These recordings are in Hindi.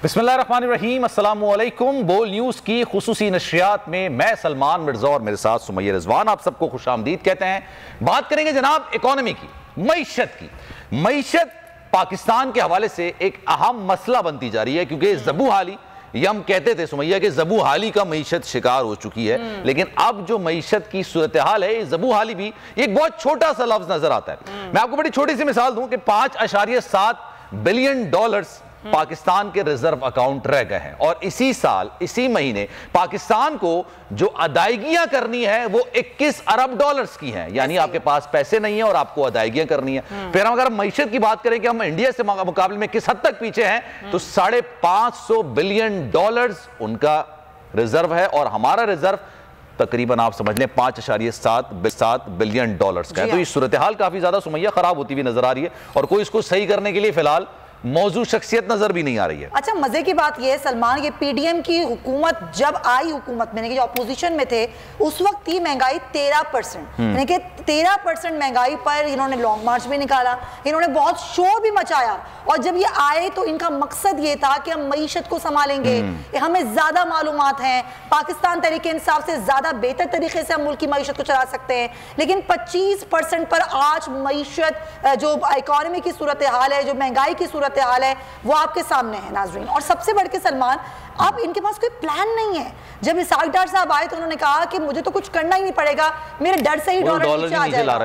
बिस्मिल्लाहिर्रहमानिर्रहीम, अस्सलामु अलैकुम। बोल न्यूज़ की खुसूसी नशरियात में मैं सलमान मिर्जा और मेरे साथ सुमैया रिजवान आप सबको खुशामदीद कहते हैं। बात करेंगे जनाब इकोनॉमी की, मईशत की। मईशत पाकिस्तान के हवाले से एक अहम मसला बनती जा रही है, क्योंकि ज़बू हाली, ये हम कहते थे सुमैया कि ज़बू हाली का मईशत शिकार हो चुकी है, लेकिन अब जो मईशत की सूरत हाल है, ज़बू हाली भी एक बहुत छोटा सा लफ्ज नजर आता है। मैं आपको बड़ी छोटी सी मिसाल दूं कि 5.7 बिलियन डॉलर्स पाकिस्तान के रिजर्व अकाउंट रह गए हैं, और इसी साल इसी महीने पाकिस्तान को जो अदायगियां करनी है वो 21 अरब डॉलर्स की हैं। यानी आपके पास पैसे नहीं है और आपको अदायगियां करनी है। फिर हम अगर मईशत की बात करें कि हम इंडिया से मुकाबले में किस हद तक पीछे हैं, तो 550 बिलियन डॉलर्स उनका रिजर्व है और हमारा रिजर्व तकरीबन आप समझ लें 5.7 बिलियन डॉलर्स का है। तो ये सूरत हाल काफी ज्यादा सुमैया खराब होती हुई नजर आ रही है और कोई इसको सही करने के लिए फिलहाल मौजूद शख्सियत नजर भी नहीं आ रही है। अच्छा, मजे की बात यह है सलमान, ये पीडीएम की हुकूमत जब आई, हुकूमत में जो अपोजिशन में थे उस वक्त थी महंगाई 13%, यानी कि 13% महंगाई पर इन्होंने लॉन्ग मार्च भी निकाला, इन्होंने बहुत शोर भी मचाया। और जब ये आए तो इनका मकसद ये था कि हम मईशत को संभालेंगे, हमें ज्यादा मालूमात हैं, पाकिस्तान तरीके इंसाफ से ज्यादा बेहतर तरीके से हम मुल्क की मईशत को चला सकते हैं। लेकिन 25% पर आज मईशत, जो इकोनॉमी की सूरत हाल है, जो महंगाई की सूरत हाल है, वो आपके सामने है नाज़रीन। और सबसे बढ़ के सलमान, अब इनके पास कोई प्लान नहीं है। जब इसाक डार साहब आए तो उन्होंने कहा कि मुझे तो कुछ करना ही नहीं पड़ेगा, मेरे डर से ही डॉलर नीचे आ जाएगा।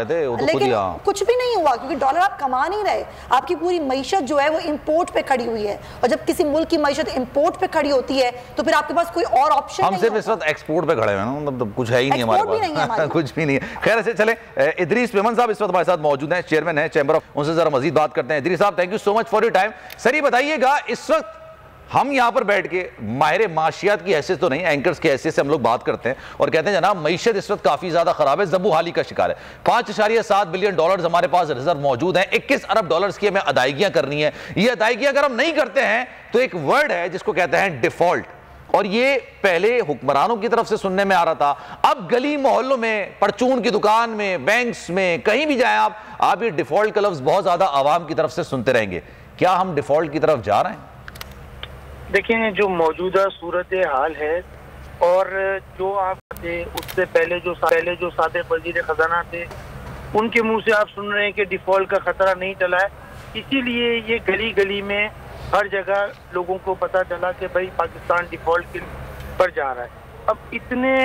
लेकिन कुछ भी नहीं हुआ, क्योंकि डॉलर आप कमा नहीं रहे। आपकी पूरी मईशत जो है वो इंपोर्ट पे खड़ी हुई है, और जब किसी मुल्क की मईशत इंपोर्ट पे खड़ी होती है तो फिर आपके पास कोई और ऑप्शन नहीं है। हम सिर्फ इस वक्त एक्सपोर्ट पे खड़े हैं ना, मतलब कुछ है ही नहीं हमारे पास, कुछ भी नहीं है। खैर, ऐसे चले, इदरीस मेमन साहब इस वक्त हमारे साथ मौजूद हैं, चेयरमैन है चैम्बर ऑफ, उनसे जरा मजीद बात करते हैं। इदरीस साहब, thank you so much for your time. Sir, ये बताइएगा, इस वक्त हम यहां पर बैठ के माहिर माशियात की हैसियत तो नहीं, एंकर्स की हैसियत से हम लोग बात करते हैं और कहते हैं जनाब मईशत इस वक्त काफी ज्यादा खराब है, ज़बू हाली का शिकार है। 5.7 बिलियन डॉलर्स हमारे पास रिजर्व मौजूद है, 21 अरब डॉलर्स की हमें अदायगियां करनी है। ये अदायगियां अगर हम नहीं करते हैं तो एक वर्ड है जिसको कहते हैं डिफॉल्ट, और ये पहले हुक्मरानों की तरफ से सुनने में आ रहा था, अब गली मोहल्लों में, परचून की दुकान में, बैंक्स में, कहीं भी जाएं आप ये डिफॉल्ट का लफ्ज बहुत ज्यादा आवाम की तरफ से सुनते रहेंगे। क्या हम डिफॉल्ट की तरफ जा रहे हैं? देखें, जो मौजूदा सूरत हाल है और जो आप थे उससे पहले जो साबिक़ वज़ीर ख़ज़ाना थे उनके मुंह से आप सुन रहे हैं कि डिफ़ॉल्ट का ख़तरा नहीं टला है। इसीलिए ये गली गली में हर जगह लोगों को पता चला कि भाई पाकिस्तान डिफ़ॉल्ट के पर जा रहा है। अब इतने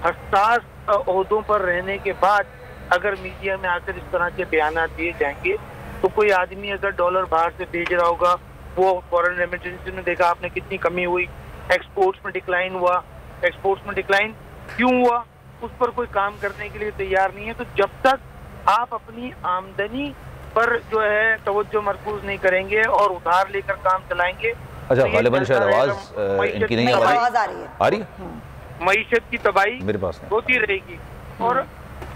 हसास ओहदों पर रहने के बाद अगर मीडिया में आकर इस तरह के बयान दिए जाएंगे तो कोई आदमी अगर डॉलर बाहर से भेज रहा होगा, वो फॉरेन रेमिटेंस में देखा आपने कितनी कमी हुई, एक्सपोर्ट्स में डिक्लाइन हुआ। एक्सपोर्ट्स में डिक्लाइन क्यों हुआ, उस पर कोई काम करने के लिए तैयार नहीं है। तो जब तक आप अपनी आमदनी पर जो है तवज्जो मरकूज नहीं करेंगे और उधार लेकर काम चलाएंगे, अच्छा, गालिबन शायद आवाज इनकी नहीं आ रही है, मईशत की तबाही मेरे पास होती रहेगी। और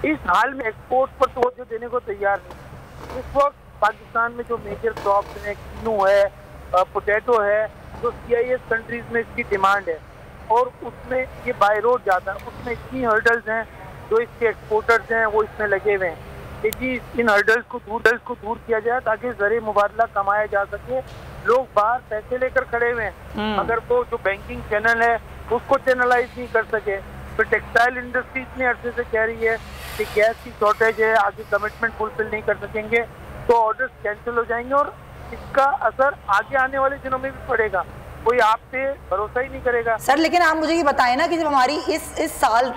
इस हाल में एक्सपोर्ट पर तवज्जो देने को तैयार नहीं। इस वक्त पाकिस्तान में जो मेजर क्रॉप्स हैं, कीनू है, पोटैटो है, जो CIS कंट्रीज में इसकी डिमांड है और उसमें ये बाय रोड जाता है, उसमें इतनी हर्डल्स हैं जो इसके एक्सपोर्टर्स हैं वो इसमें लगे हुए हैं कि जी इन हर्डल्स को दूर किया जाए ताकि ज़रिए मुबादला कमाया जा सके। लोग बाहर पैसे लेकर खड़े हुए हैं, मगर वो जो बैंकिंग चैनल है उसको चैनलाइज नहीं कर सके। फिर टेक्सटाइल इंडस्ट्री इतने अरसे से कह रही है कि गैस की शॉर्टेज है, आगे कमिटमेंट फुलफिल नहीं कर सकेंगे तो ऑर्डर्स कैंसिल हो जाएंगे और इसका असर आगे आने वाले दिनों में भी पड़ेगा। कोई आप पे भरोसा ही नहीं करेगा। सर, लेकिन आप मुझे ये बताएं ना कि जब हमारी इस साल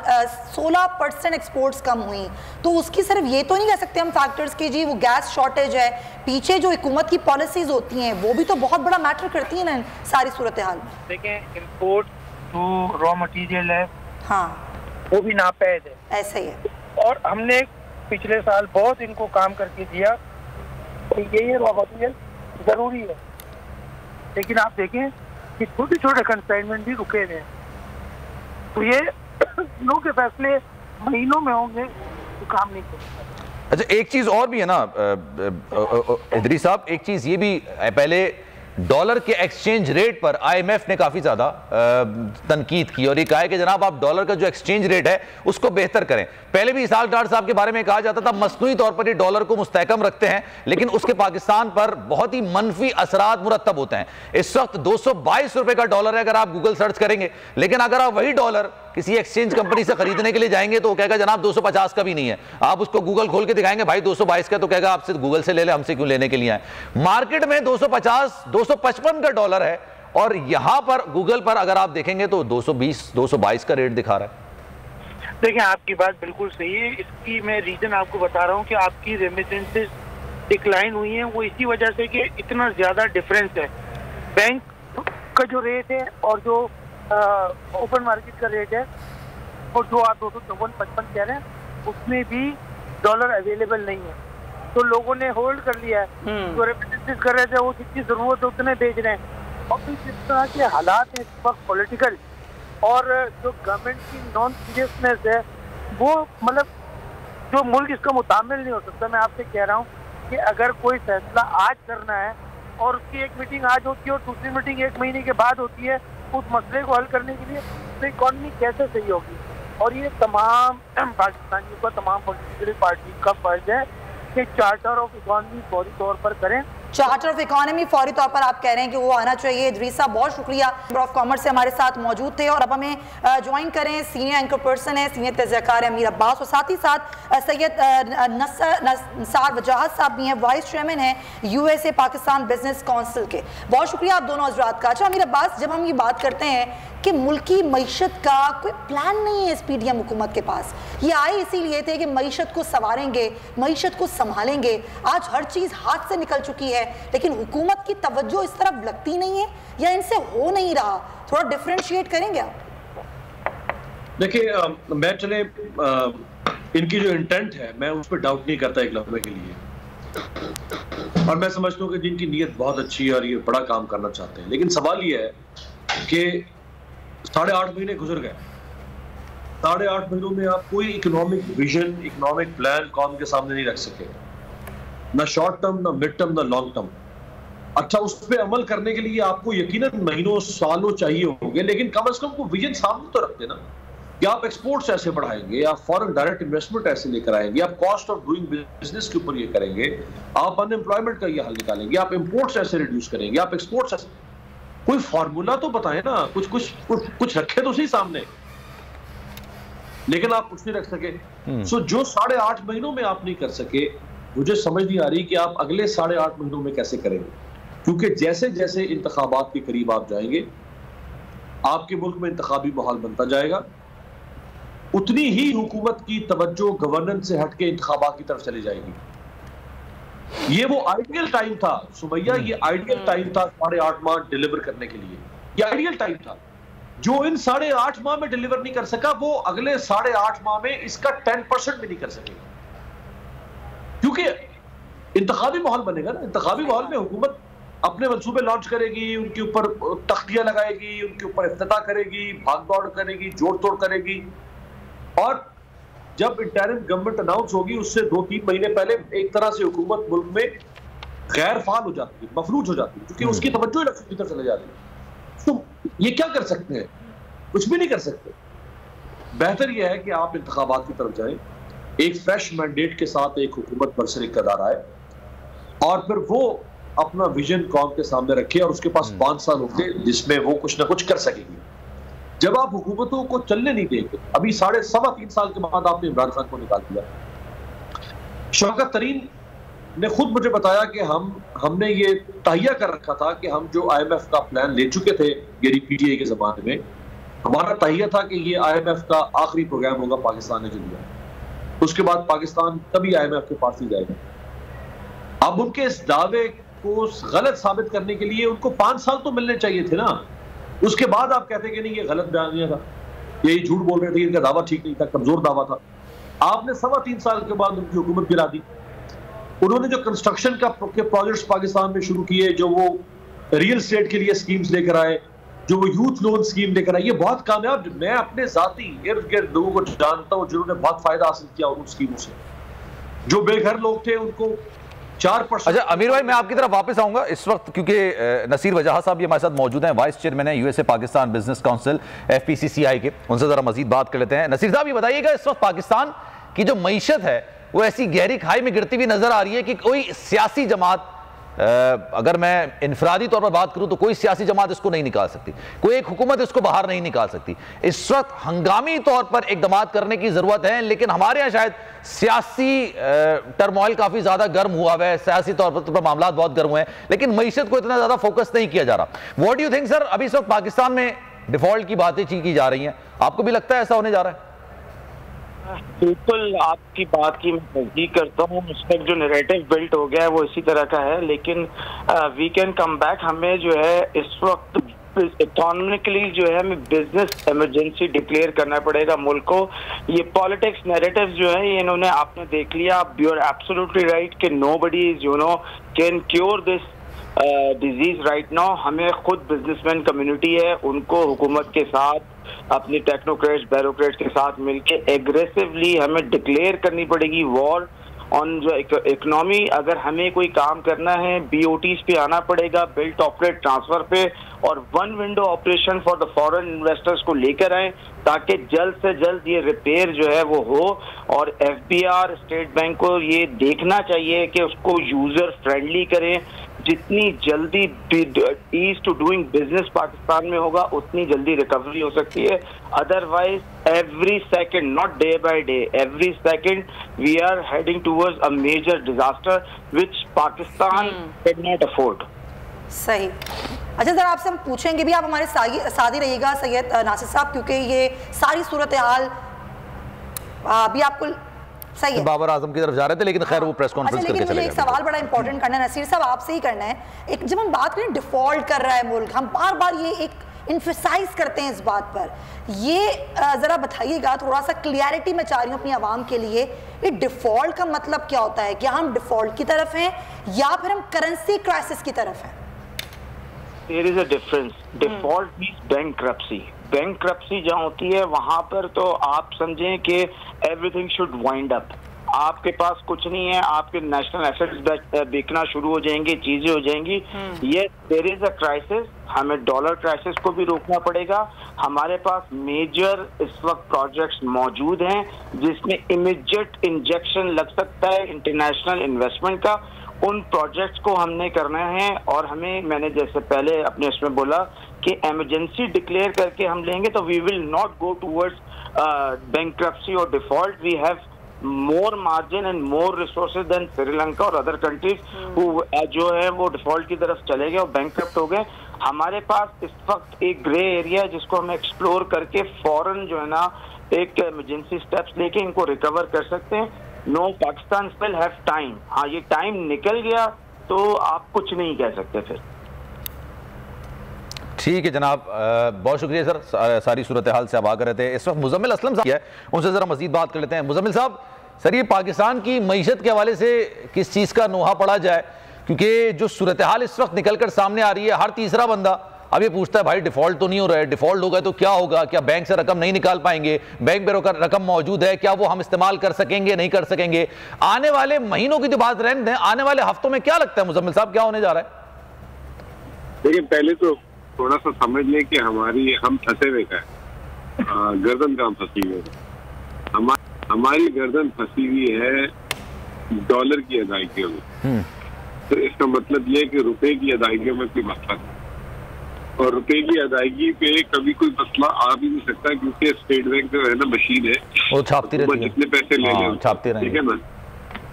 16% एक्सपोर्ट्स कम हुई, तो उसकी सिर्फ ये तो नहीं कह सकते हम फैक्टर्स की जी वो गैस शॉर्टेज है, पीछे जो हुकूमत की पॉलिसीज होती हैं वो भी तो बहुत बड़ा मैटर करती है ना सारी सूरत हाल में। देखें, इम्पोर्ट जो रॉ मटीरियल है, हाँ, वो भी नापैद है, ऐसा ही है। और हमने पिछले साल बहुत इनको काम करके दिया कि ये रॉ मटीरियल जरूरी है, लेकिन आप देखें कि छोटे छोटे कंसाइनमेंट भी रुके हुए हैं। तो ये लोगों के फैसले महीनों में होंगे तो काम नहीं करेंगे। अच्छा, एक चीज और भी है ना इदरीस साहब, एक चीज ये भी पहले डॉलर के एक्सचेंज रेट पर आईएमएफ ने काफी ज्यादा तनकीद की और ये कहा है कि जनाब आप डॉलर का जो एक्सचेंज रेट है उसको बेहतर करें। पहले भी इसहाक डार साहब के बारे में कहा जाता था मसनूई तौर पर ये डॉलर को मुस्तहकम रखते हैं, लेकिन उसके पाकिस्तान पर बहुत ही मनफी असरात मुरतब होते हैं। इस वक्त 222 रुपए का डॉलर है अगर आप गूगल सर्च करेंगे, लेकिन अगर आप वही डॉलर किसी एक्सचेंज कंपनी से खरीदने के लिए जाएंगे तो वो कहेगा जनाब 250 का भी नहीं है। आप उसको गूगल खोल के दिखाएंगे भाई 222 का, तो कहेगा आपसे गूगल से ले ले, हमसे क्यों लेने के लिए आए। मार्केट में 250 255 का डॉलर है और यहां पर गूगल पर अगर आप देखेंगे तो 220 222 का रेट दिखा रहा है। देखिए आपकी बात बिल्कुल सही है। इसकी मैं रीजन आपको बता रहा हूँ कि आपकी रेमिटेंसेस डिक्लाइन हुई हैं, वो इसी वजह से कि इतना ज्यादा डिफरेंस है बैंक का जो रेट है और जो ओपन मार्केट का रेट है, और जो आप 254.55 कह रहे हैं उसमें भी डॉलर अवेलेबल नहीं है, तो लोगों ने होल्ड कर लिया है। जो रेमिटेंसेस कर रहे थे वो जितनी जरूरत है उतने भेज रहे हैं। और फिर जिस तरह के हालात हैं इस वक्त पॉलिटिकल और जो गवर्नमेंट की नॉन सीरियसनेस है, वो मतलब जो मुल्क इसका मुतामिल नहीं हो सकता। मैं आपसे कह रहा हूँ कि अगर कोई फैसला आज करना है और उसकी एक मीटिंग आज होती है और दूसरी मीटिंग 1 महीने के बाद होती है उस मसले को हल करने के लिए, तो इकॉनमी कैसे सही होगी। और ये तमाम पाकिस्तानियों का, तमाम पॉलिटिकल पार्टी का फर्ज है कि चार्टर ऑफ इकॉनमी फौरी तौर पर करें। चार्टर ऑफ इकोनॉमी फौरी तौर पर आप कह रहे हैं कि वो आना चाहिए। इदरीस साहब बहुत शुक्रिया, चैम्बर ऑफ कॉमर्स से हमारे साथ मौजूद थे। और अब हमें ज्वाइन करें सीनियर एंकर पर्सन है, सीनियर तजज़ियाकार है अमीर अब्बास, और साथ ही साथ सैयद नसार वजाहत साहब भी हैं, वाइस चेयरमैन हैं USA पाकिस्तान बिजनेस काउंसिल के। बहुत शुक्रिया आप दोनों हजरात का। अच्छा अमीर अब्बास, जब हम ये बात करते हैं कि मुल्की मईशत का कोई प्लान नहीं है इस PDM हुकूमत के पास, ये आए इसीलिए थे कि मईशत को संवारेंगे, मईशत को संभालेंगे। आज हर चीज़ हाथ से निकल चुकी है, लेकिन हुकूमत की तवज्जो इस तरफ लगती नहीं है या इनसे हो नहीं रहा। थोड़ा डिफरेंशिएट करेंगे आप? देखिए मैं चले इनकी जो इंटेंट है मैं उस पर डाउट नहीं करता एक लम्हे के लिए, और मैं समझता हूँ कि जिनकी नीयत बहुत अच्छी है और ये बड़ा काम करना चाहते हैं, लेकिन सवाल ये है कि 8.5 महीने गुजर गए। 8.5 महीनों में आप कोई इकोनॉमिक विजन, इकोनॉमिक प्लान कौम के सामने नहीं रख सके, ना शॉर्ट टर्म, ना मिड टर्म, ना लॉन्ग टर्म। अच्छा, उस पर अमल करने के लिए आपको यकीनन महीनों सालों चाहिए होंगे, लेकिन कम से कम को विजन सामने तो रख देना कि आप एक्सपोर्ट्स ऐसे बढ़ाएंगे, आप फॉरेन डायरेक्ट इन्वेस्टमेंट ऐसे लेकर आएंगे, आप कॉस्ट ऑफ डूइंग बिजनेस के ऊपर ये करेंगे, आप अनएम्प्लॉयमेंट का ये हल निकालेंगे, आप इंपोर्ट्स ऐसे रिड्यूस करेंगे, आप एक्सपोर्ट्स ऐसे। कोई फॉर्मूला तो बताएं ना, कुछ रखे तो सही सामने, लेकिन आप कुछ नहीं रख सके। सो जो 8.5 महीनों में आप नहीं कर सके, मुझे समझ नहीं आ रही कि आप अगले 8.5 महीनों में कैसे करेंगे, क्योंकि जैसे जैसे इंतखाबात के करीब आप जाएंगे, आपके मुल्क में इंतखाबी माहौल बनता जाएगा, उतनी ही हुकूमत की तवज्जो गवर्नेंस से हटके इंतखाबात की तरफ चली जाएगी। ये वो आइडियल टाइम था सुमैया, ये आइडियल टाइम था 8.5 माह डिलीवर करने के लिए। ये आइडियल टाइम था। जो इन 8.5 माह में डिलीवर नहीं कर सका, वो अगले 8.5 माह में इसका 10% भी नहीं कर सकेगा, क्योंकि इंतखाबी माहौल बनेगा ना। इंतखाबी माहौल में हुकूमत अपने मंसूबे लॉन्च करेगी, उनके ऊपर तख्तियां लगाएगी, उनके ऊपर इफ्तिताह करेगी, भाग दौड़ करेगी, जोड़ तोड़ करेगी, और जब इंटरिम गवर्नमेंट अनाउंस होगी उससे 2-3 महीने पहले एक तरह से हुकूमत मुल्क में गैर फाल हो जाती है, मफलूज हो जाती है, क्योंकि उसकी तवज्जो इलेक्शन की तरफ चले जाती है। तो ये क्या कर सकते हैं? कुछ भी नहीं कर सकते। बेहतर यह है कि आप इंतखाबात की तरफ जाएं, एक फ्रेश मैंडेट के साथ एक हुकूमत बरसर इक़्तिदार आए, और फिर वो अपना विजन कौम के सामने रखे, और उसके पास 5 साल होंगे जिसमें वो कुछ ना कुछ कर सकेगी। जब आप हुकूमतों को चलने नहीं देंगे, अभी 3.5 साल के बाद आपने इमरान खान को निकाल दिया। शौकत तरीन ने खुद मुझे बताया कि हमने ये तहिया कर रखा था कि हम जो IMF का प्लान ले चुके थे यानी PTI के जमाने में, हमारा तहिया था कि ये IMF का आखिरी प्रोग्राम होगा पाकिस्तान ने जो लिया, उसके बाद पाकिस्तान कभी IMF के पास नहीं जाएगा। अब उनके इस दावे को गलत साबित करने के लिए उनको 5 साल तो मिलने चाहिए थे ना। उसके बाद आप कहते कि नहीं ये गलत बयानिया था, यही झूठ बोल रहे थे, इनका दावा ठीक नहीं था, कमजोर दावा था। आपने 3.25 साल के बाद उनकी हुकूमत गिरा दी। उन्होंने जो कंस्ट्रक्शन का प्रोजेक्ट्स पाकिस्तान में शुरू किए, जो वो रियल एस्टेट के लिए स्कीम्स लेकर आए, जो वो यूथ लोन स्कीम लेकर आए, ये बहुत कामयाब। मैं अपने जाती इर्द गिर्द लोगों को जानता हूँ जिन्होंने बहुत फायदा हासिल किया उन स्कीमों से। जो बेघर लोग थे उनको 4%। अच्छा अमीर भाई, मैं आपकी तरफ वापस आऊंगा इस वक्त, क्योंकि नसीर वजह साहब ये हमारे साथ मौजूद हैं, वाइस चेयरमैन है USA Pakistan business council FPCCI के, उनसे जरा मजीद बात कर लेते हैं। नसीर साहब ये बताइएगा, इस वक्त पाकिस्तान की जो मईशत है वो ऐसी गहरी खाई में गिरती हुई नजर आ रही है कि कोई सियासी जमात, अगर मैं इनफरादी तौर पर बात करूं तो कोई सियासी जमात इसको नहीं निकाल सकती, कोई एक हुकूमत इसको बाहर नहीं निकाल सकती। इस वक्त हंगामी तौर पर इकदामात करने की जरूरत है, लेकिन हमारे यहाँ शायद सियासी टर्मोइल काफी ज्यादा गर्म हुआ है, सियासी तौर पर मामला बहुत गर्म हुए हैं, लेकिन मईशत को इतना ज्यादा फोकस नहीं किया जा रहा। What do you think sir, अभी इस वक्त पाकिस्तान में डिफॉल्ट की बातें की जा रही हैं, आपको भी लगता है ऐसा होने जा रहा है? बिल्कुल, आपकी बात की मैं तस्दीक करता हूँ। उस वक्त जो नैरेटिव बिल्ट हो गया है वो इसी तरह का है, लेकिन वी कैन कम बैक। हमें जो है इस वक्त इकोनॉमिकली जो है हमें बिजनेस इमरजेंसी डिक्लेयर करना पड़ेगा मुल्क को। ये पॉलिटिक्स नैरेटिव जो है ये इन्होंने, आपने देख लिया, यू आर एब्सोल्युटली राइट कि nobody is can cure this disease right now. हमें खुद बिजनेसमैन कम्युनिटी है, उनको हुकूमत के साथ, अपनी टेक्नोक्रेट्स ब्यूरोक्रेट्स के साथ मिलके एग्रेसिवली हमें डिक्लेयर करनी पड़ेगी वॉर ऑन जो इकोनॉमी। अगर हमें कोई काम करना है BOTs पे आना पड़ेगा, बिल्ट ऑपरेट ट्रांसफर पे, और one window operation for the foreign investors को लेकर आए ताकि जल्द से जल्द ये रिपेयर जो है वो हो। और FBR स्टेट बैंक को ये देखना चाहिए कि उसको यूजर फ्रेंडली करें। जितनी जल्दी ease to doing business Pakistan में होगा उतनी जल्दी रिकवरी हो सकती है। Otherwise every second, not day by day, every second we are heading towards a major disaster which Pakistan can not afford. सही। अच्छा सर, आपसे हम पूछेंगे भी, आप हमारे साथ ही रहिएगा सैयद नासिर साहब, क्योंकि ये सारी सूरत हाल अभी आपको सही है। बाबर आजम की तरफ जा रहे थे, लेकिन खैर वो प्रेस कॉन्फ्रेंस करके चले गए। एक सवाल बड़ा इंपॉर्टेंट करना है नसीर साहब, आपसे ही करना है। एक जब हम बात करें डिफॉल्ट कर रहा है मुल्क, हम बार बार ये एक इन्फेसाइज करते हैं इस बात पर, ये जरा बताइएगा, थोड़ा सा क्लियरिटी मैं चाह रही हूँ अपनी आवाम के लिए, ये डिफॉल्ट का मतलब क्या होता है? क्या हम डिफॉल्ट की तरफ हैं या फिर हम करेंसी क्राइसिस की तरफ हैं? There is a difference. Default means bankruptcy. Bankruptcy जहाँ होती है वहां पर तो आप समझें कि everything should wind up. आपके पास कुछ नहीं है, आपके नेशनल एसेट्स बिकना शुरू हो जाएंगे, चीजें हो जाएंगी। ये there is a crisis. हमें डॉलर क्राइसिस को भी रोकना पड़ेगा। हमारे पास मेजर इस वक्त प्रोजेक्ट्स मौजूद हैं जिसमें इमीडिएट इंजेक्शन लग सकता है इंटरनेशनल इन्वेस्टमेंट का। उन प्रोजेक्ट्स को हमने करना है और हमें, मैंने जैसे पहले अपने इसमें बोला कि इमरजेंसी डिक्लेयर करके हम लेंगे तो we will not go towards bankruptcy और default. We have more margin and more resources than Sri Lanka और अदर कंट्रीज जो है वो डिफॉल्ट की तरफ चले गए और बैंक्रप्ट हो गए। हमारे पास इस वक्त एक ग्रे एरिया है जिसको हम एक्सप्लोर करके फौरन जो है ना एक इमरजेंसी स्टेप्स लेके इनको रिकवर कर सकते हैं। No, Pakistan still have time. हाँ, ये टाइम निकल गया तो आप कुछ नहीं कह सकते फिर। ठीक है जनाब, बहुत शुक्रिया सर, सारी सूरत हाल से आप आकर रहे थे। इस वक्त मुजम्मिल असलम साहब है, उनसे जरा मजीद बात कर लेते हैं। मुजम्मिल साहब, सर ये पाकिस्तान की मईशत के हवाले से किस चीज़ का नोहा पड़ा जाए, क्योंकि जो सूरत हाल इस वक्त निकल कर सामने आ रही है, हर तीसरा बंदा अब ये पूछता है भाई डिफॉल्ट तो नहीं हो रहा है, डिफॉल्ट होगा तो क्या होगा, क्या बैंक से रकम नहीं निकाल पाएंगे, बैंक में रकम मौजूद है, क्या वो हम इस्तेमाल कर सकेंगे नहीं कर सकेंगे। आने वाले महीनों की तो बात रहने दें, आने वाले हफ्तों में क्या लगता है मुजम्मिल साहब क्या होने जा रहा है? देखिए, पहले तो थोड़ा सा समझ लें कि हम फंसे हुए का गर्दन कहाँ फंसी हुई है। हमारी गर्दन फंसी हुई है डॉलर की अदायगियों में। तो इसका मतलब यह है कि रुपए की अदायगियों में कोई मसला नहीं, और रुपए की अदायगी पे कभी कोई मसला आ भी नहीं सकता, क्योंकि स्टेट बैंक जो है ना मशीन है, वो छापती रहती है, जितने पैसे ले लें छापती ठीक है ना।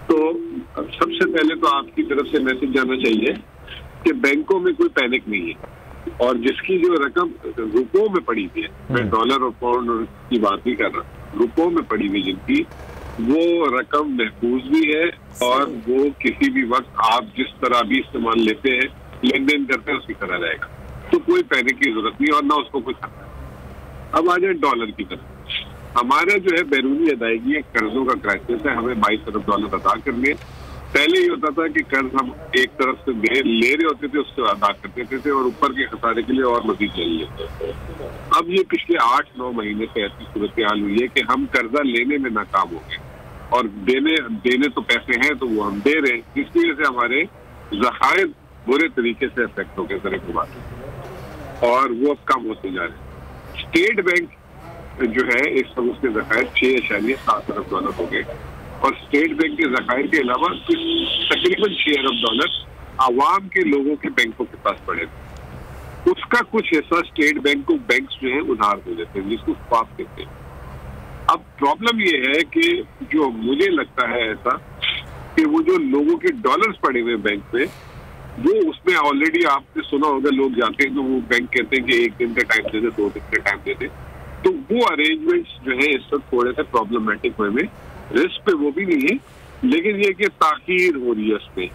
तो सबसे पहले तो आपकी तरफ से मैसेज जाना चाहिए कि बैंकों में कोई पैनिक नहीं है, और जिसकी जो रकम रुपयों में पड़ी हुई है, मैं डॉलर और पाउंड की बात नहीं कर रहा, रुपयों में पड़ी हुई जिनकी, वो रकम महफूज भी है और वो किसी भी वक्त आप जिस तरह भी इस्तेमाल लेते हैं, लेन देन करते हैं, उसी तरह रहेगा। तो कोई पैनिक की जरूरत नहीं और ना उसको कुछ करना। अब आ जाए डॉलर की तरफ। हमारा जो है बैरूनी अदायगी है, कर्जों का क्राइसिस है, हमें 22 अरब डॉलर अदा करने। पहले ही होता था कि कर्ज हम एक तरफ से ले रहे होते थे, उससे अदा करते थे और ऊपर के खसारे के लिए और मजीद ले लेते। अब ये पिछले 8-9 महीने से ऐसी सूरत हाल हुई है कि हम कर्जा लेने में नाकाम हो गए। और देने तो पैसे हैं तो वो हम दे रहे हैं, इसकी वजह से हमारे ज़खायर बुरे तरीके से अफेक्ट हो गए सर हुकूमत, और वो अब कम होते जा रहे हैं। स्टेट बैंक जो है इस वक्त उसके ज़खायर 6.7 अरब डॉलर हो गए, और स्टेट बैंक के ज़खायर के अलावा तकरीबन 6 अरब डॉलर आवाम के लोगों के बैंकों के पास पड़े थे। उसका कुछ हिस्सा स्टेट बैंक को बैंक्स जो है उधार दे देते हैं, जिसको स्वाप कहते हैं। अब प्रॉब्लम ये है कि जो मुझे लगता है ऐसा कि वो जो लोगों के डॉलर्स पड़े हुए बैंक में, वो उसमें ऑलरेडी आपने सुना होगा, लोग जाते हैं तो वो बैंक कहते हैं कि 1 दिन का टाइम दे दे, 2 दिन का टाइम दे दे, तो वो अरेंजमेंट्स जो है इस वक्त थोड़े से प्रॉब्लमेटिक हुए में, रिस्क पे वो भी नहीं है, लेकिन ये कि ताखीर हो रही है उसमें।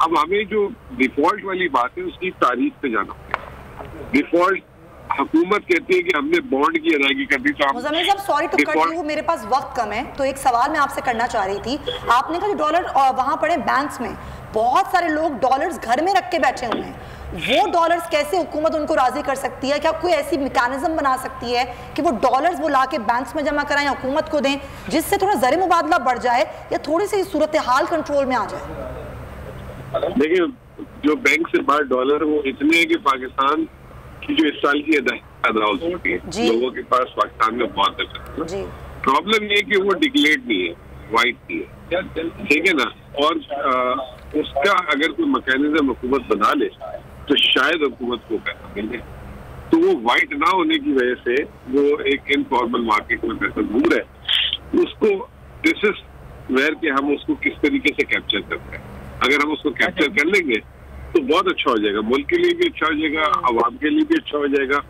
अब हमें जो डिफॉल्ट वाली बात है उसकी तारीख पे जाना होगा। डिफॉल्ट हुकूमत कहती है कि हमने बॉन्ड की अदायगी कर दी, तो मुज़म्मिल साहब सॉरी टू कट यू, मेरे पास वक्त कम है, तो एक सवाल मैं आपसे करना चाह रही थी। आपने कहा डॉलर वहां पड़े बैंक्स में, बहुत सारे लोग डॉलर्स घर में रख के बैठे हुए हैं, वो डॉलर्स कैसे हुकूमत उनको राजी कर सकती है? क्या कोई ऐसी मैकेनिज्म बना सकती है कि वो डॉलर्स वो ला के बैंक्स में जमा कराएं, हुकूमत को दें, जिससे थोड़ा ज़र मुबादला बढ़ जाए या थोड़ी सी सूरत हाल कंट्रोल में आ जाए? देखिए, जो बैंक से बाहर डॉलर वो इतने हैं कि पाकिस्तान की जो इस साल की अदालत होती है, लोगों के पास पाकिस्तान में बहुत है। प्रॉब्लम ये कि वो डिक्लेयर्ड नहीं है, वाइट नहीं है, ठीक है ना, और उसका अगर कोई मैकेनिज्म हुकूमत बना ले तो शायद हुकूमत को पैसा मिल जाए। तो वो वाइट ना होने की वजह से वो एक इनफॉर्मल मार्केट में पैसा घूम रहा है, उसको दिस इज वेयर कि हम उसको किस तरीके से कैप्चर करते हैं। अगर हम उसको कैप्चर कर लेंगे तो बहुत अच्छा हो जाएगा, मुल्क के लिए भी अच्छा हो जाएगा, आवाम के लिए भी अच्छा हो जाएगा,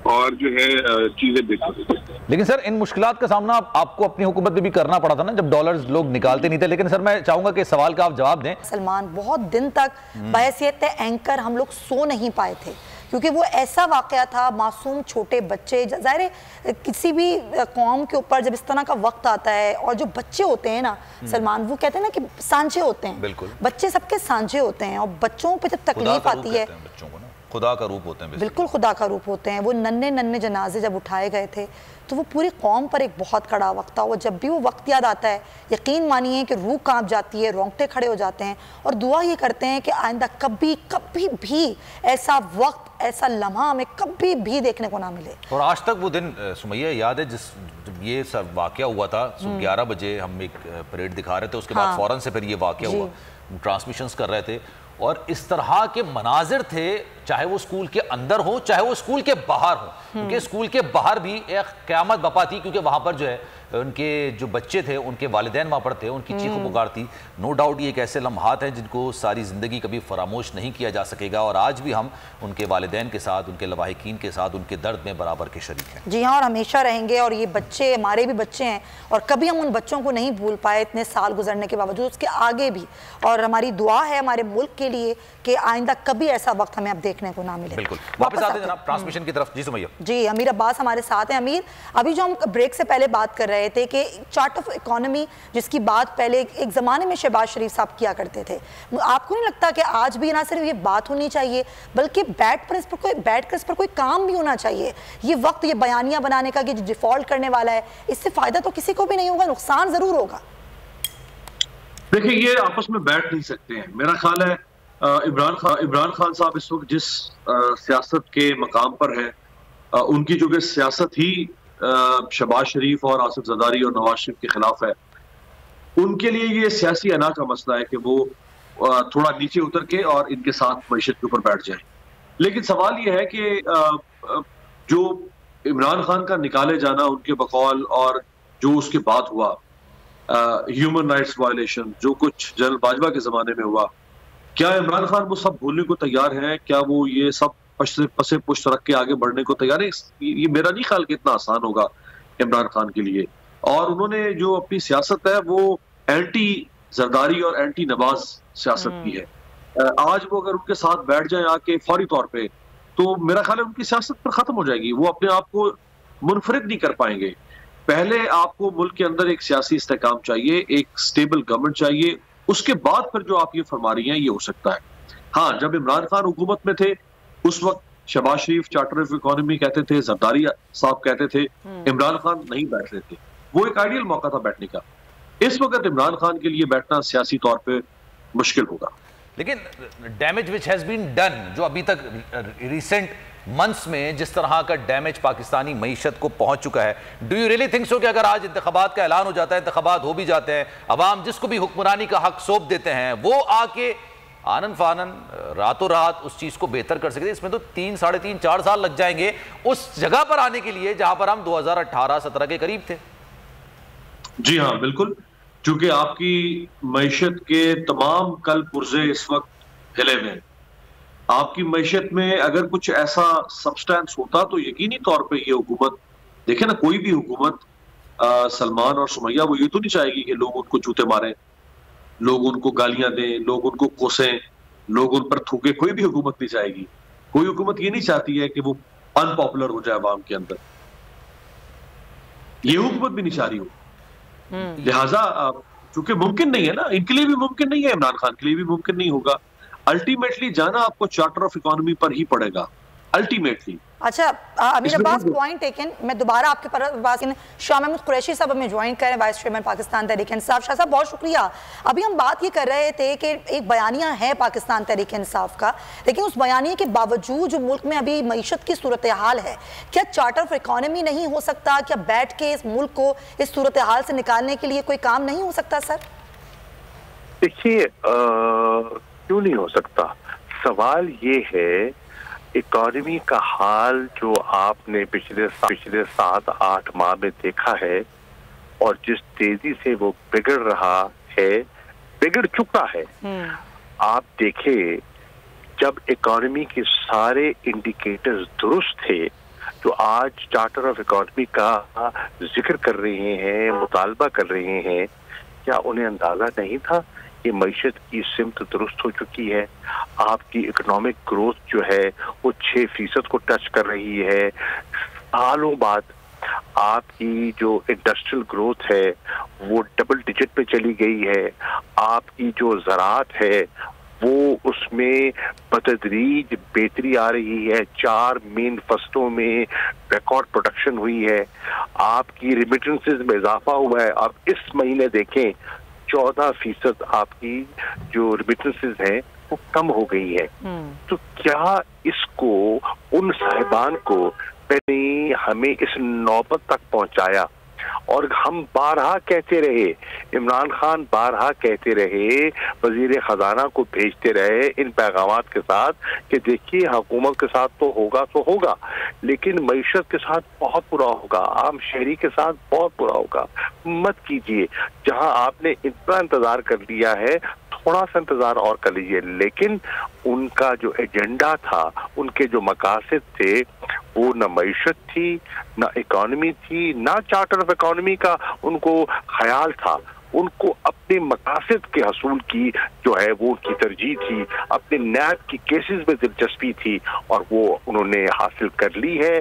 और जो है चीजें बेहतर हो जाएगी। लेकिन सर इन मुश्किलात का सामना आपको अपनी हुकूमत में भी करना पड़ा था ना, जब डॉलर्स लोग निकालते नहीं थे। लेकिन सर मैं चाहूंगा कि सवाल का आप जवाब दें। सलमान, बहुत दिन तक बहैसियत एंकर हम लोग सो नहीं पाए थे, क्योंकि वो ऐसा वाकया था, मासूम छोटे बच्चे, ज़ाहिर है किसी भी कौम के ऊपर जब इस तरह का वक्त आता है, और जो बच्चे होते हैं ना सलमान, वो कहते हैं ना कि सांझे होते हैं, बिल्कुल बच्चे सबके सांझे होते हैं, और बच्चों पे जब तकलीफ आती है, बच्चों को ना खुदा का रूप होते हैं, बिल्कुल खुदा का रूप होते हैं। वो नन्हे नन्हे जनाजे जब उठाए गए थे तो वो पूरी कौम पर एक बहुत कड़ा वक्त था। वो जब भी वो वक्त याद आता है, यकीन मानिए कि रूह कांप जाती है, रोंगटे खड़े हो जाते हैं, और दुआ ये करते हैं कि आइंदा कभी कभी भी ऐसा वक्त, ऐसा लम्हा हमें कभी भी देखने को ना मिले। और आज तक वो दिन सुमैया याद है जब ये सब वाकया हुआ था, 11 बजे हम एक परेड दिखा रहे थे, उसके बाद फौरन से फिर ये वाकया हुआ, ट्रांसमिशंस कर रहे थे, और इस तरह के मनाजिर थे, चाहे वो स्कूल के अंदर हो चाहे वो स्कूल के बाहर हो, क्योंकि स्कूल के बाहर भी एक क़यामत बपा थी, क्योंकि वहाँ पर जो है उनके जो बच्चे थे, उनके वालिदैन वहाँ पर थे, उनकी चीखों पुकार थी। नो डाउट ये एक ऐसे लम्हात हैं जिनको सारी ज़िंदगी कभी फरामोश नहीं किया जा सकेगा, और आज भी हम उनके वालिदैन के साथ, उनके लवाहिकीन के साथ उनके दर्द में बराबर के शरीक हैं। जी हाँ, और हमेशा रहेंगे। और ये बच्चे हमारे भी बच्चे हैं, और कभी हम उन बच्चों को नहीं भूल पाए इतने साल गुजरने के बावजूद, उसके आगे भी। और हमारी दुआ है हमारे मुल्क के लिए कि आइंदा कभी ऐसा वक्त हमें अब देखने को ना मिले। बिल्कुल, वापस आते हैं जनाब ट्रांसमिशन की तरफ। जी सुमैया। जी, अमीर अब्बास हमारे साथ हैं। अमीर, अभी जो हम ब्रेक से पहले बात कर रहे थे कि चार्ट ऑफ इकोनॉमी, जिसकी बात पहले एक ज़माने में शहबाज शरीफ साहब किया करते थे, आपको नहीं लगता कि आज भी ना सिर्फ ये बात होनी चाहिए बल्कि बैठ कर इस पर कोई काम भी होना चाहिए? ये वक्त ये बयानियां बनाने का कि जो डिफॉल्ट करने वाला है, इससे फ़ायदा तो किसी को भी नहीं होगा, नुकसान ज़रूर होगा। देखिए, ये आपस में बैठ नहीं सकते हैं। मेरा ख्याल है इमरान खान साहब इस वक्त जिस सियासत के मकाम पर है, उनकी जो कि सियासत ही शहबाज शरीफ और आसिफ जरदारी और नवाज शरीफ के खिलाफ है, उनके लिए ये सियासी अना का मसला है कि वो थोड़ा नीचे उतर के और इनके साथ मईशत के ऊपर बैठ जाए। लेकिन सवाल ये है कि जो इमरान खान का निकाले जाना उनके बकौल, और जो उसके बाद हुआ ह्यूमन राइट्स वायलेशन, जो कुछ जनरल बाजवा के जमाने में हुआ, क्या इमरान खान वो सब भूलने को तैयार है? क्या वो ये सब पसे पुष्ट रख के आगे बढ़ने को तैयार है? ये मेरा नहीं ख्याल कि इतना आसान होगा इमरान खान के लिए। और उन्होंने जो अपनी सियासत है वो एंटी जरदारी और एंटी नवाज सियासत की है। आज वो अगर उनके साथ बैठ जाए आके फौरी तौर पे, तो मेरा ख्याल है उनकी सियासत पर खत्म हो जाएगी, वो अपने आप को मुनफरिद नहीं कर पाएंगे। पहले आपको मुल्क के अंदर एक सियासी इस्तेकाम चाहिए, एक स्टेबल गवर्नमेंट चाहिए, उसके बाद फिर जो आप ये फरमा रही हैं ये हो सकता है। हाँ, जब इमरान खान हुकूमत में थे उस वक्त शहबाज शरीफ चार्टर ऑफ इकोनॉमी कहते थे, जरदारी साहब कहते थे, इमरान खान नहीं बैठ रहे थे। वो एक आइडियल मौका था बैठने का। इस वक्त इमरान खान के लिए बैठना सियासी तौर पे मुश्किल होगा। लेकिन damage which has been done, जो अभी तक रिसेंट मंथ्स में जिस तरह का डैमेज पाकिस्तानी मईशत को पहुंच चुका है, do you really think so कि अगर आज इंतखाबात का ऐलान हो जाता है, इंतखाबात हो भी जाते हैं, अवाम जिसको भी हुक्मरानी का हक सौंप देते हैं वो आके आनन फानन रातों रात उस चीज को बेहतर कर सकते? इसमें तो 3, साढ़े 3, 4 साल लग जाएंगे उस जगह पर आने के लिए जहां पर हम 2018-17 के करीब थे। जी हाँ, बिल्कुल, क्योंकि आपकी मईशत के तमाम कल पुर्जे इस वक्त हिले हुए हैं। आपकी मईशत में अगर कुछ ऐसा सब्सटेंस होता तो यकीनी तौर पे ये हुकूमत, देखे ना, कोई भी हुकूमत सलमान और सुमैया वो ये तो नहीं चाहेगी कि लोग उनको जूते मारें, लोग उनको गालियां दें, लोग उनको कोसें, लोग उन पर थूके। कोई भी हुकूमत नहीं चाहेगी। कोई हुकूमत ये नहीं चाहती है कि वो अनपॉपुलर हो जाए अवाम के अंदर, ये हुकूमत भी नहीं चाह रही हो। लिहाजा चूंकि मुमकिन नहीं है ना, इनके लिए भी मुमकिन नहीं है, इमरान खान के लिए भी मुमकिन नहीं होगा। अल्टीमेटली जाना आपको चार्टर ऑफ इकोनॉमी पर ही पड़ेगा अल्टीमेटली। अच्छा अमीर अब्बास, पॉइंट टेकन। मैं दोबारा आपके पास शाह महमूद कुरैशी साहब हमें ज्वाइन कर रहे हैं, वाइस चेयरमैन पाकिस्तान तहरीक इंसाफ। शाह साहब बहुत शुक्रिया। अभी हम बात ये कर रहे थे कि एक बयानिया है पाकिस्तान तहरीक इंसाफ का, लेकिन उस बयानिया के बावजूद जो मुल्क में अभी मईशत की सूरत हाल है, क्या चार्टर ऑफ इकोनॉमी नहीं हो सकता? क्या बैठ के इस मुल्क को इस सूरत हाल से निकालने के लिए कोई काम नहीं हो सकता? सर देखिए, क्यों नहीं हो सकता? सवाल ये है, इकोनॉमी का हाल जो आपने पिछले 7-8 माह में देखा है और जिस तेजी से वो बिगड़ रहा है, बिगड़ चुका है। आप देखें, जब इकोनॉमी के सारे इंडिकेटर्स दुरुस्त थे, जो आज चार्टर ऑफ इकोनॉमी का जिक्र कर रहे हैं, मुतालबा कर रहे हैं, क्या उन्हें अंदाजा नहीं था कि मईशत की सिमत दुरुस्त हो चुकी है? आपकी इकोनॉमिक ग्रोथ जो है वो 6% को टच कर रही है। सालों बाद आपकी जो इंडस्ट्रियल ग्रोथ है वो डबल डिजिट पे चली गई है। आपकी जो ज़राअत है वो उसमें बतदरीज बेहतरी आ रही है। 4 मेन फसलों में रिकॉर्ड प्रोडक्शन हुई है। आपकी रिमिटेंसेस में इजाफा हुआ है। आप इस महीने देखें 14% आपकी जो रिमिटेंसेस हैं वो कम हो गई है। तो क्या इसको उन साहिबान को पहले हमें इस नौबत तक पहुंचाया? और हम बारहा कहते रहे, इमरान खान बारहा कहते रहे, वजीर खजाना को भेजते रहे इन पैगामात के साथ कि देखिए हुकूमत के साथ तो होगा, लेकिन मईशत के साथ बहुत बुरा होगा, आम शहरी के साथ बहुत बुरा होगा, मत कीजिए। जहां आपने इतना इंतजार कर लिया है, थोड़ा सा इंतजार और कर लीजिए। लेकिन उनका जो एजेंडा था, उनके जो मकासद थे, वो न मईशत थी, न इकोनॉमी थी, न चार्टर ऑफ इकोनॉमी का उनको ख्याल था। उनको अपने मकासद के हसूल की जो है वो उनकी तरजीह थी, अपने नैब की केसेस में दिलचस्पी थी और वो उन्होंने हासिल कर ली है,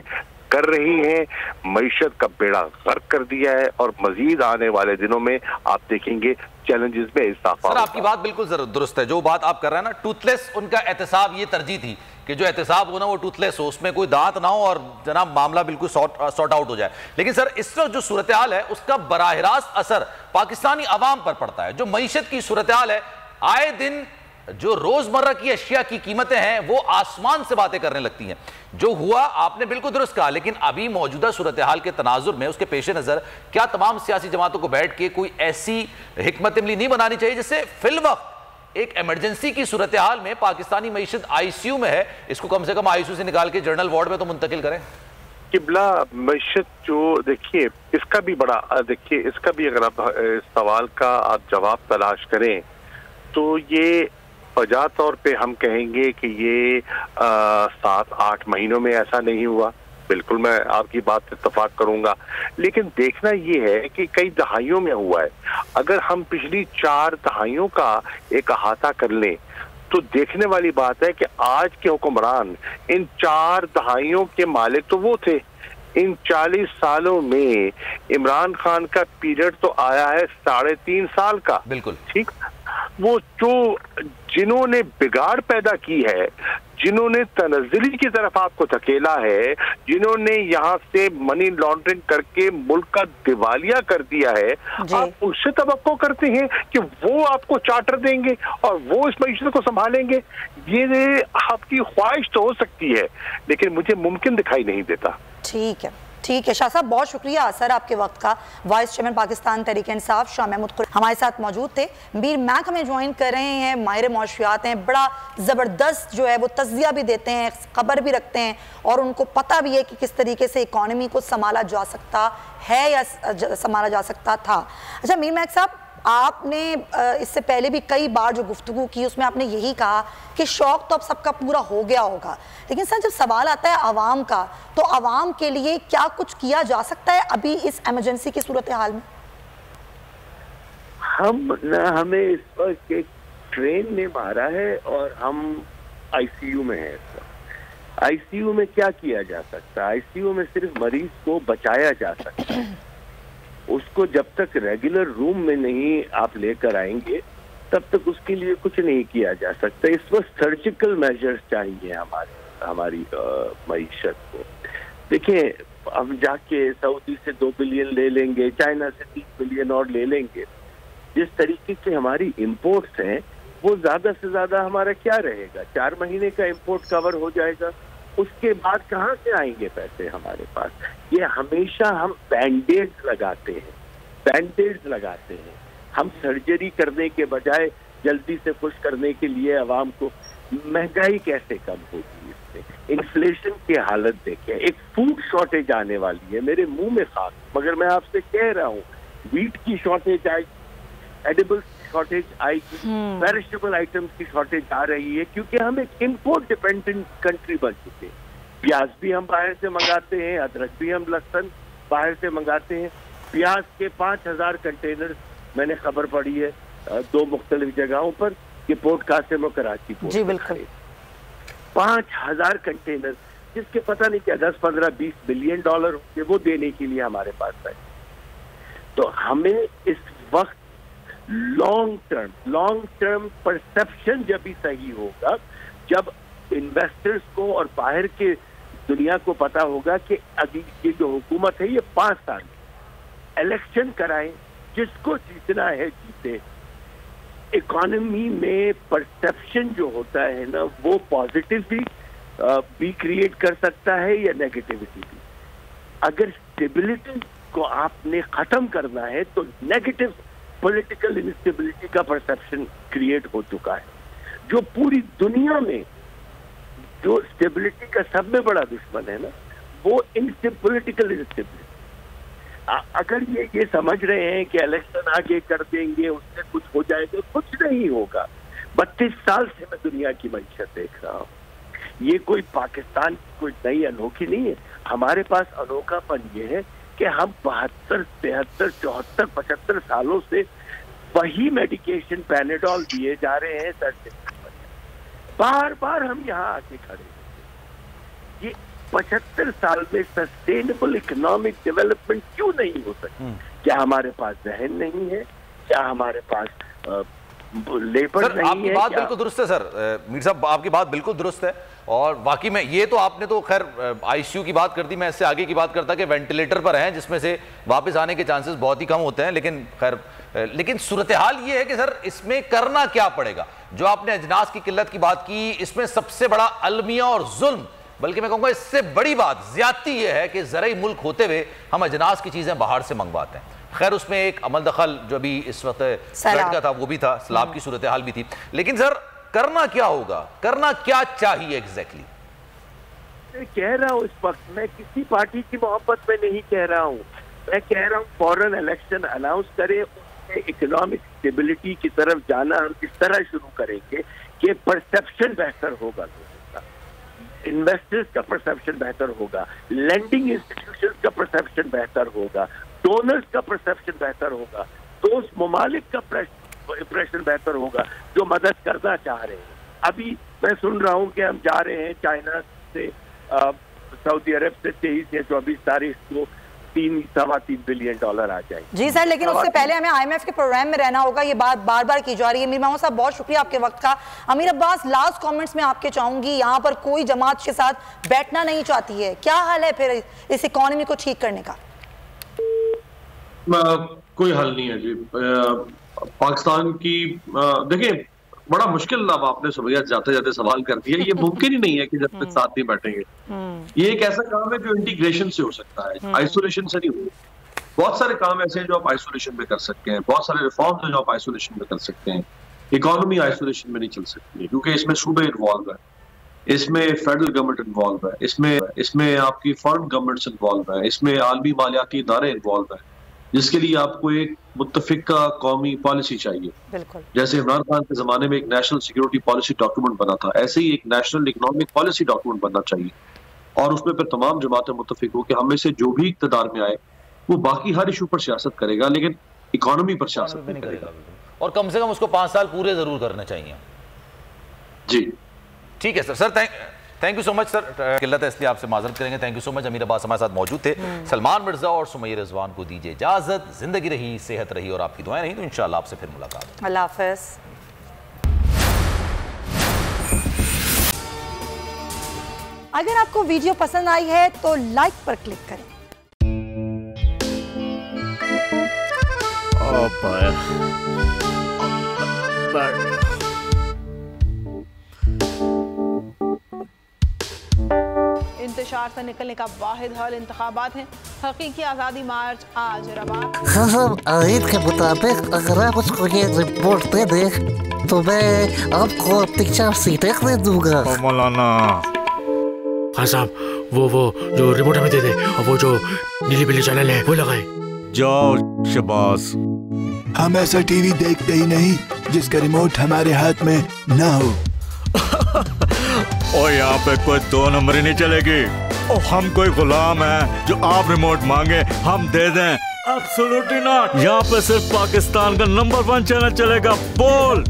कर रही हैं। मईशत का बेड़ा गर्क कर दिया है और मजीद आने वाले दिनों में आप देखेंगे चैलेंजेस में इजाफा। सर आपकी बात बिल्कुल दुरुस्त है, जो बात आप कर रहे हैं ना, टूथलेस उनका एहतसाब ये तरजीह थी कि जो एहतसाब हो ना वो टूथलेस हो, उसमें कोई दांत ना हो और जनाब मामला बिल्कुल सॉर्ट आउट हो जाए। लेकिन सर इस वक्त जो सूरत हाल है उसका बराह रास्त असर पाकिस्तानी अवाम पर पड़ता है। जो मईशत की सूरत हाल है, आए दिन जो रोजमर्रा की अशिया की कीमतें हैं वो आसमान से बातें करने लगती हैं। जो हुआ आपने बिल्कुल दुरुस्त कहा, लेकिन अभी मौजूदा सूरत हाल के तनाजुर में, उसके पेश नजर क्या तमाम सियासी जमातों को बैठ के कोई ऐसी हिकमत अमली नहीं बनानी चाहिए जिससे फिल वक्त एक इमरजेंसी की सूरत हाल में पाकिस्तानी मईशत आईसीयू में है, इसको कम से कम आईसीयू से निकाल के जनरल वार्ड में तो मुंतकिल करें? किबला, मईशत जो देखिए इसका भी बड़ा, देखिए इसका भी अगर आप सवाल का आप जवाब तलाश करें तो ये वजह तौर पे हम कहेंगे कि ये 7-8 महीनों में ऐसा नहीं हुआ। बिल्कुल मैं आपकी बात से इत्तेफाक करूंगा, लेकिन देखना ये है कि कई दहाइयों में हुआ है। अगर हम पिछली 4 दहाइयों का एक अहाता कर लें तो देखने वाली बात है कि आज के हुक्मरान इन 4 दहाइयों के मालिक तो वो थे। इन 40 सालों में इमरान खान का पीरियड तो आया है 3.5 साल का। बिल्कुल ठीक, वो जो जिन्होंने बिगाड़ पैदा की है, जिन्होंने तनज़्ज़ुली की तरफ आपको धकेला है, जिन्होंने यहाँ से मनी लॉन्ड्रिंग करके मुल्क का दिवालिया कर दिया है, आप उससे तवक्को करते हैं कि वो आपको चार्टर देंगे और वो इस मईशत को संभालेंगे? ये आपकी ख्वाहिश तो हो सकती है, लेकिन मुझे मुमकिन दिखाई नहीं देता। ठीक है, ठीक है शाह साहब, बहुत शुक्रिया सर आपके वक्त का। वाइस चेयरमैन पाकिस्तान तहरीक इंसाफ शाह महमूद हमारे साथ मौजूद थे। मीर मैक हमें ज्वाइन कर रहे हैं, माहिर मौशियात हैं, बड़ा ज़बरदस्त जो है वो तज़किया भी देते हैं, खबर भी रखते हैं और उनको पता भी है कि किस तरीके से इकॉनमी को संभाला जा सकता है या संभाला जा सकता था। अच्छा मीर मैक साहब, आपने इससे पहले भी कई बार जो गुफ्तगू की उसमें आपने यही कहा कि शौक तो अब सबका पूरा हो गया होगा, लेकिन सर जब सवाल आता है आवाम का, तो आवाम के लिए क्या कुछ किया जा सकता है अभी इस इमरजेंसी की सूरत हाल में? हमें इस वक्त एक ट्रेन ने मारा है और हम आईसीयू में हैं। आईसीयू में क्या किया जा सकता है? आईसीयू में सिर्फ मरीज को बचाया जा सकता है। उसको जब तक रेगुलर रूम में नहीं आप लेकर आएंगे तब तक उसके लिए कुछ नहीं किया जा सकता। इस वक्त सर्जिकल मेजर्स चाहिए हमारी मईशत को। देखिए, हम जाके सऊदी से 2 बिलियन ले लेंगे, चाइना से 3 बिलियन और ले लेंगे। जिस तरीके से हमारी इंपोर्ट्स हैं वो ज्यादा से ज्यादा हमारा क्या रहेगा? 4 महीने का इंपोर्ट कवर हो जाएगा। उसके बाद कहाँ से आएंगे पैसे हमारे पास? ये हमेशा हम बैंडेड्स लगाते हैं। हम सर्जरी करने के बजाय जल्दी से खुश करने के लिए अवाम को, महंगाई कैसे कम होगी? इससे इन्फ्लेशन की हालत देखिए, एक फूड शॉर्टेज आने वाली है, मेरे मुंह में खाक, मगर मैं आपसे कह रहा हूँ वीट की शॉर्टेज आएगी, एडिबल्स की शॉर्टेज आएगी, पेरिशेबल आइटम्स की शॉर्टेज आ रही है, क्योंकि हम एक इम्पोर्ट डिपेंडेंट कंट्री बन चुके हैं। प्याज भी हम बाहर से मंगाते हैं, अदरक भी हम, लहसुन बाहर से मंगाते हैं। प्याज के 5000 कंटेनर मैंने खबर पड़ी है 2 मुख्तलिफ जगहों पर कि पोर्ट कासिम और कराची पोर्ट। जी बिल्कुल, 5000 कंटेनर, जिसके पता नहीं क्या 10, 15, 20 बिलियन डॉलर होंगे, वो देने के लिए हमारे पास है। तो हमें इस वक्त लॉन्ग टर्म परसेप्शन जब भी सही होगा, जब इन्वेस्टर्स को और बाहर के दुनिया को पता होगा कि अभी ये जो हुकूमत है ये 5 साल इलेक्शन कराएं, जिसको जीतना है जीते। इकोनॉमी में परसेप्शन जो होता है ना, वो पॉजिटिव भी क्रिएट कर सकता है या नेगेटिविटी भी। अगर स्टेबिलिटी को आपने खत्म करना है तो नेगेटिव पॉलिटिकल इंस्टेबिलिटी का परसेप्शन क्रिएट हो चुका है, जो पूरी दुनिया में जो स्टेबिलिटी का सब में बड़ा दुश्मन है ना, वो पॉलिटिकल इंस्टेबिलिटी। अगर ये समझ रहे हैं कि इलेक्शन आगे कर देंगे उससे कुछ हो जाएगा, कुछ नहीं होगा। 32 साल से मैं दुनिया की मईशत देख रहा हूँ। ये कोई पाकिस्तान की कोई नई अनोखी नहीं है। हमारे पास अनोखापन ये है कि हम 72, 73, 74, 75 सालों से वही मेडिकेशन पैनाडोल दिए जा रहे हैं सर से। बार बार हम यहाँ आके खड़े हैं। ये 75 साल में सस्टेनेबल इकोनॉमिक डेवलपमेंट क्यों नहीं हो सकती? क्या हमारे पास जहन नहीं है? क्या हमारे पास लेबर नहीं है? आपकी बात बिल्कुल दुरुस्त है सर, मीर साहब आपकी बात बिल्कुल दुरुस्त है। और वाकई में ये तो आपने तो खैर आईसीयू की बात कर दी, मैं इससे आगे की बात करता कि वेंटिलेटर पर हैं जिसमें से वापस आने के चांसेस बहुत ही कम होते हैं। लेकिन खैर, लेकिन सूरत हाल ये है कि सर इसमें करना क्या पड़ेगा? जो आपने अजनास की किल्लत की बात की, इसमें सबसे बड़ा अलमिया और जुल्म, बल्कि मैं कहूँगा इससे बड़ी बात ज्यादती यह है कि ज़रई मुल्क होते हुए हम अजनास की चीज़ें बाहर से मंगवाते हैं। खैर उसमें एक अमल दखल जो अभी इस वक्त फ्लड का था वो भी था, सैलाब की सूरत हाल भी थी। लेकिन सर करना क्या होगा, करना क्या चाहिए एग्जैक्टली? मैं कह रहा हूँ, इस वक्त मैं किसी पार्टी की मोहब्बत में नहीं कह रहा हूँ। मैं कह रहा हूँ फौरन इलेक्शन अनाउंस करें, उसमें इकोनॉमिक स्टेबिलिटी की तरफ जाना हम इस तरह शुरू करेंगे कि परसेप्शन बेहतर होगा, इन्वेस्टर्स का परसेप्शन बेहतर होगा, लेंडिंग इंस्टीट्यूशंस का परसेप्शन बेहतर होगा, डोनर्स का परसेप्शन बेहतर होगा, तो उस ममालिक का इंप्रेशन बेहतर होगा जो मदद करना चाह रहे हैं। अभी मैं सुन रहा हूँ कि हम जा रहे हैं चाइना से सऊदी अरब से 23 या 24 तारीख को 3-3.25 बिलियन डॉलर आ जाएंगे। जी सर, लेकिन उससे पहले हमें IMF के प्रोग्राम में रहना होगा, ये बात बार बार की जा रही है। मीर मामूद साहब बहुत शुक्रिया आपके वक्त का। अमीर अब्बास, लास्ट कमेंट्स में आपके चाहूंगी, यहाँ पर कोई जमात के साथ बैठना नहीं चाहती है, क्या हाल है फिर इस इकोनॉमी को ठीक करने का? कोई हल नहीं है जी। पाकिस्तान की देखिए, बड़ा मुश्किल अब आपने सुबह जाते जाते सवाल कर दिया। ये मुमकिन ही नहीं है कि जब तक साथ नहीं बैठेंगे। ये एक ऐसा काम है जो इंटीग्रेशन से हो सकता है, आइसोलेशन से नहीं हो। बहुत सारे काम ऐसे हैं जो आप आइसोलेशन में कर सकते हैं, बहुत सारे रिफॉर्म्स हैं जो आप आइसोलेशन में कर सकते हैं। इकोनॉमी आइसोलेशन में नहीं चल सकती है, क्योंकि इसमें सूबे इन्वॉल्व है, इसमें फेडरल गवर्नमेंट इन्वॉल्व है, इसमें आपकी फॉरेन गवर्नमेंट्स इन्वॉल्व है, इसमें आलमी मालियाती इदारे इन्वॉल्व है, जिसके लिए आपको एक मुत्तफिका कौमी पॉलिसी चाहिए। बिल्कुल। जैसे इमरान खान के जमाने में एक नेशनल सिक्योरिटी पॉलिसी डॉक्यूमेंट बना था, ऐसे ही एक नेशनल इकोनॉमिक पॉलिसी डॉक्यूमेंट बनना चाहिए, और उसमें फिर तमाम जमातें मुत्तफिक हो कि हम में से जो भी इक़्तिदार में आए वो बाकी हर इशू पर सियासत करेगा, लेकिन इकोनॉमी पर सियासत नहीं करेगा। और कम से कम उसको 5 साल पूरे जरूर करने चाहिए। जी ठीक है sir. Sir thank you so much sir. किल्लत है इसलिए आपसे माजरत करेंगे। Thank you so much. अमीर अब्बास हमारे साथ मौजूद थे। सलमान मिर्जा और सुमैया रिजवान को दीजिए इजाजत। जिंदगी रही, सेहत रही और आपकी दुआएं रही, तो इंशाल्लाह आपसे फिर मुलाकात। अल्लाह हाफ़िज़। अगर आपको वीडियो पसंद आई है तो लाइक पर क्लिक करें। इंतशार से निकलने का वाहिद हल इंतखाबात हैं। हकीकी आज़ादी मार्च आज रवान। हाँ, आयत के मुताबिक अगर आप उसको ये रिपोर्ट दे दें तो मैं आपको अपनी 4 सीटें खरीद दूंगा। मौलाना हाँ साहब, वो जो रिपोर्ट हमें दे दे, और वो जो नीली पीली चैनल है वो लगाए। जाओ शबाज। हम ऐसा टीवी देखते ही नहीं जिसका रिमोट हमारे हाथ में ना हो। और यहाँ पे कोई 2 नंबरी नहीं चलेगी। और हम कोई गुलाम है जो आप रिमोट मांगे हम दे दें? Absolutely not. यहाँ पे सिर्फ पाकिस्तान का नंबर 1 चैनल चलेगा, बोल,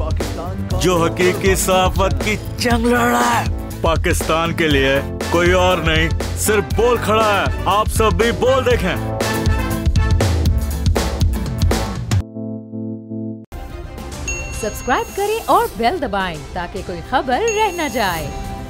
जो हकीकी सहाफत की जंग लड़ रहा है। पाकिस्तान के लिए कोई और नहीं, सिर्फ बोल खड़ा है। आप सब भी बोल देखें। सब्सक्राइब करें और बेल दबाएं ताकि कोई खबर रह न जाए।